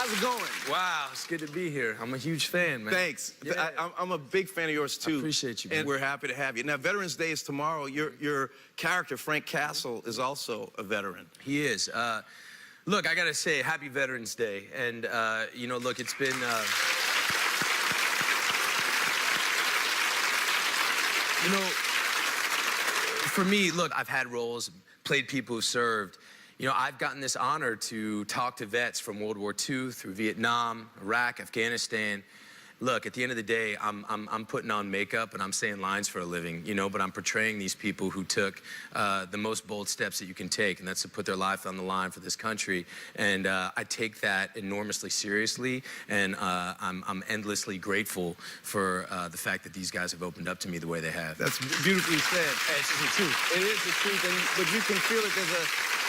How's it going? Wow, it's good to be here. I'm a huge fan, man. Thanks. Yeah. I'm a big fan of yours, too. I appreciate you, man. And we're happy to have you. Now, Veterans Day is tomorrow. Your character, Frank Castle, is also a veteran. He is. Look, I got to say, happy Veterans Day. And, you know, look, it's been... You know, for me, look, I've had roles, played people who served. You know, I've gotten this honor to talk to vets from World War II through Vietnam, Iraq, Afghanistan. Look, at the end of the day, I'm putting on makeup and I'm saying lines for a living, you know, but I'm portraying these people who took the most bold steps that you can take, and that's to put their life on the line for this country. And I take that enormously seriously, and I'm endlessly grateful for the fact that these guys have opened up to me the way they have. That's beautifully said. It's the truth. It is the truth, but you can feel it.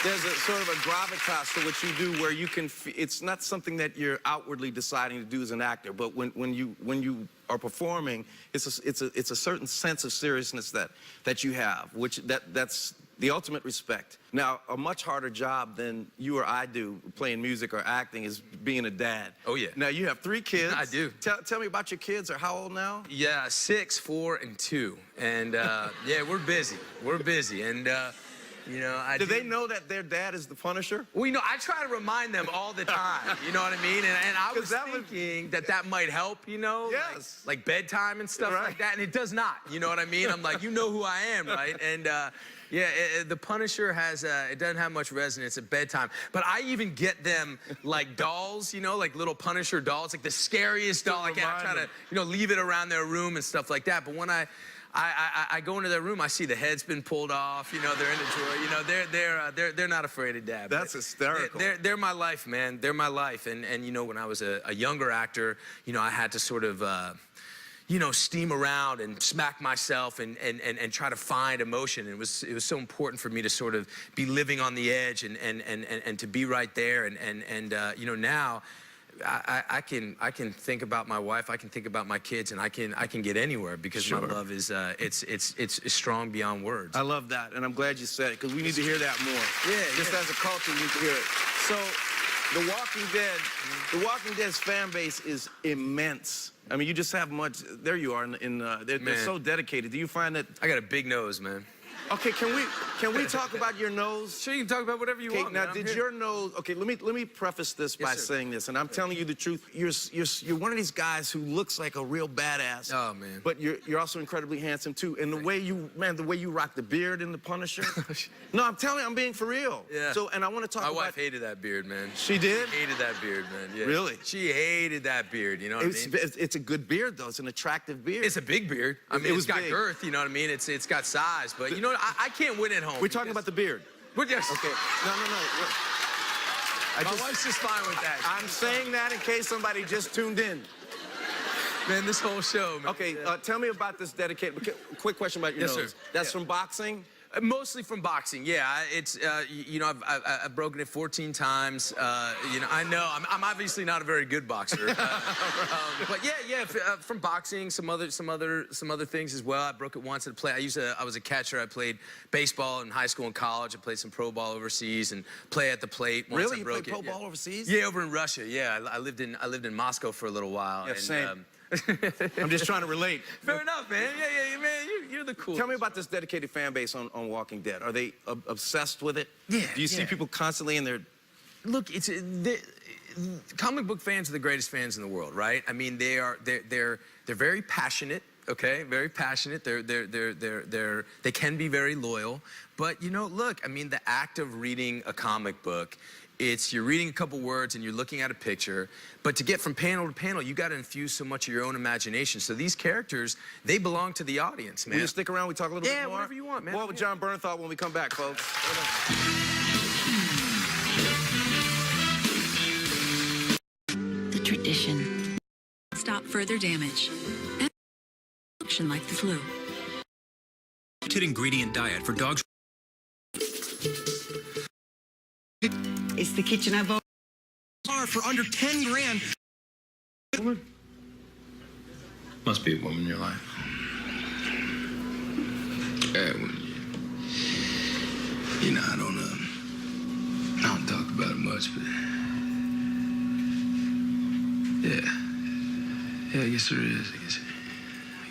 There's a sort of a gravitas to what you do where you can, it's not something that you're outwardly deciding to do as an actor, but when you are performing, it's a certain sense of seriousness that you have, that's the ultimate respect. Now, a much harder job than you or I do playing music or acting is being a dad. Oh, yeah. Now, you have 3 kids. I do. Tell me about your kids. Are how old now? Yeah, 6, 4, and 2. And, yeah, we're busy. We're busy. And, you know, Do they know that their dad is the Punisher? Well, you know, I try to remind them all the time, you know what I mean? And I was thinking that might help, you know? Yes. Like bedtime and stuff like that, and it does not, you know what I mean? I'm like, you know who I am, right? And, yeah, the Punisher has, it doesn't have much resonance at bedtime. But I even get them, like, dolls, you know, like little Punisher dolls, like the scariest doll. Like, I try to, you know, leave it around their room and stuff like that. But when I go into their room, I see the head's been pulled off. You know, they're in the drawer. You know, they're not afraid of Dad. That's hysterical. They're my life, man. They're my life. And you know, when I was a younger actor, you know, I had to sort of, you know, steam around and smack myself and try to find emotion. And it was so important for me to sort of be living on the edge and to be right there. And you know, now. I can think about my wife, I can think about my kids, and I can get anywhere because my love is it's strong beyond words. I love that, and I'm glad you said it because we need to hear that more. Yeah, just as a culture, we need to hear it. So, The Walking Dead's fan base is immense. I mean, you just have much. There you are. They're so dedicated. Do you find that? I got a big nose, man. Okay, can we talk about your nose? Sure, you can talk about whatever you want. Now, man. did your nose? Okay, let me preface this by saying this, and I'm telling you the truth. You're one of these guys who looks like a real badass. Oh man. But you're also incredibly handsome too. And the way you rock the beard in The Punisher. No, I'm telling you, I'm being for real. Yeah. So, and I want to talk about. My wife hated that beard, man. She did? Hated that beard, man. Yeah. Really? She hated that beard. You know what I mean? It's a good beard though. It's an attractive beard. It's a big beard. I mean, it's got big. Girth. You know what I mean? It's got size. But you know, I can't win at home. We're talking about the beard. But yes. Okay. No. My wife's just fine with that. I'm saying that in case somebody just tuned in. Man, this whole show, man. Okay, tell me about this dedicated. Quick question about your nose. Sir. That's from boxing? Mostly from boxing, yeah. It's, you know, I've broken it 14 times. You know, I know, I'm obviously not a very good boxer. But yeah, from boxing, some other things as well. I broke it once at a play. I was a catcher. I played baseball in high school and college. I played some pro ball overseas and play at the plate. Once Really? I broke You played pro ball overseas? Yeah, over in Russia. Yeah, I lived in Moscow for a little while. Yeah, and, same. I'm just trying to relate. Fair enough, man. Yeah, man. You're the coolest. Tell me about this dedicated fan base on Walking Dead. Are they obsessed with it? Yeah. Do you see people constantly in their... Look, comic book fans are the greatest fans in the world, right? I mean, they're very passionate. Okay, very passionate. They can be very loyal. But you know, look, I mean, the act of reading a comic book, you're reading a couple words and you're looking at a picture, but to get from panel to panel, you got to infuse so much of your own imagination. So these characters, they belong to the audience, man. Will you stick around? We talk a little bit more? Yeah, whatever you want, man. More with John Bernthal when we come back, folks. The tradition. Stop further damage. And function like the flu. Ingredient diet for dogs. It's the kitchen I've Car for under 10 grand. Woman? Must be a woman in your life. Yeah, well, you know, I don't talk about it much, but Yeah. Yeah, I guess there is.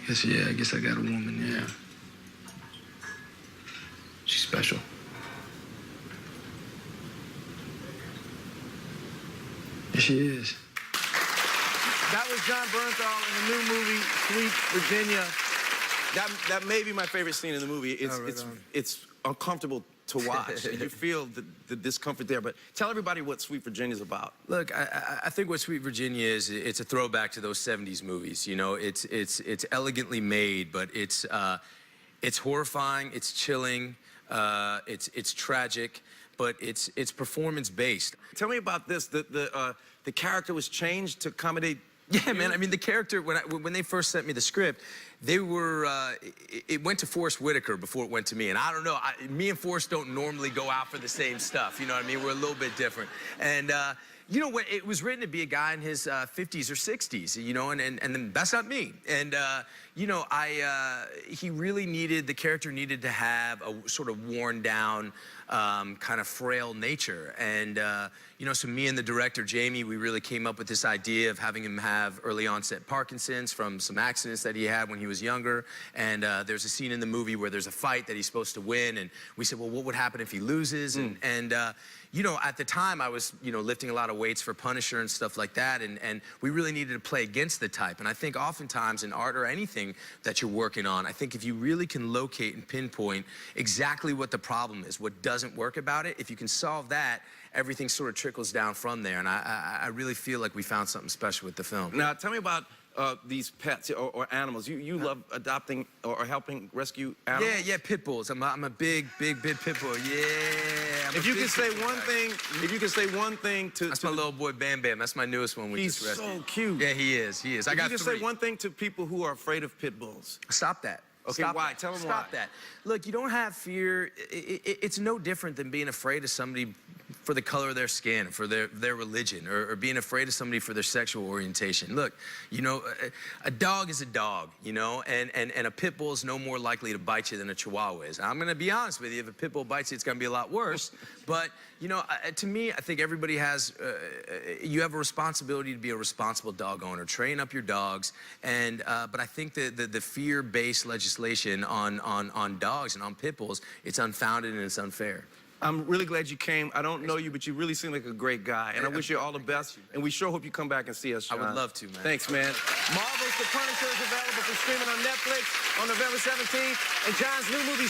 I guess I got a woman, yeah. She's special. Yeah, she is. That was John Bernthal in the new movie, Sweet Virginia. That may be my favorite scene in the movie. It's uncomfortable to watch. You feel the discomfort there. But tell everybody what Sweet Virginia is about. Look, I think what Sweet Virginia is, it's a throwback to those 70s movies. You know, it's elegantly made, but it's horrifying, it's chilling, it's tragic, but it's performance-based. Tell me about this. The character was changed to accommodate. Yeah, man. I mean, the character, when they first sent me the script, they were, it went to Forrest Whitaker before it went to me. And I don't know, me and Forrest don't normally go out for the same stuff. You know what I mean? We're a little bit different. And, you know, it was written to be a guy in his 50s or 60s, you know, and then that's not me. And, you know, he really the character needed to have a sort of worn down, kind of frail nature. And, you know, so me and the director, Jamie, we really came up with this idea of having him have early onset Parkinson's from some accidents that he had when he was younger. And there's a scene in the movie where there's a fight that he's supposed to win. And we said, well, what would happen if he loses? And you know, at the time I was, you know, lifting a lot of weights for Punisher and stuff like that. And we really needed to play against the type. And I think oftentimes in art or anything that you're working on, I think if you really can locate and pinpoint exactly what the problem is, what doesn't work about it, if you can solve that, everything sort of trickles down from there. And I really feel like we found something special with the film. Now, tell me about these pets or animals. You love adopting or helping rescue animals? Yeah, pit bulls. I'm a big pit bull. Yeah. If you could say one thing to... That's my little boy Bam Bam. That's my newest one we just rescued. He's so cute. Yeah, he is. I got 3. If you could say one thing to people who are afraid of pit bulls. Stop that. Okay, Stop why? that. Tell them Stop why. that. Look, you don't have fear. It's no different than being afraid of somebody for the color of their skin, for their religion, or being afraid of somebody for their sexual orientation. Look, you know, a dog is a dog, you know, and a pit bull is no more likely to bite you than a chihuahua is. I'm going to be honest with you, if a pit bull bites you, it's going to be a lot worse. But, you know, to me, I think everybody has, you have a responsibility to be a responsible dog owner. Train up your dogs. And, but I think the fear-based legislation on dogs and on pit bulls, it's unfounded and it's unfair. I'm really glad you came. I don't know you, but you really seem like a great guy. And I wish you all the best. And we sure hope you come back and see us, John. I would love to, man. Thanks, man. Marvel's The Punisher is available for streaming on Netflix on November 17th. And John's new movie...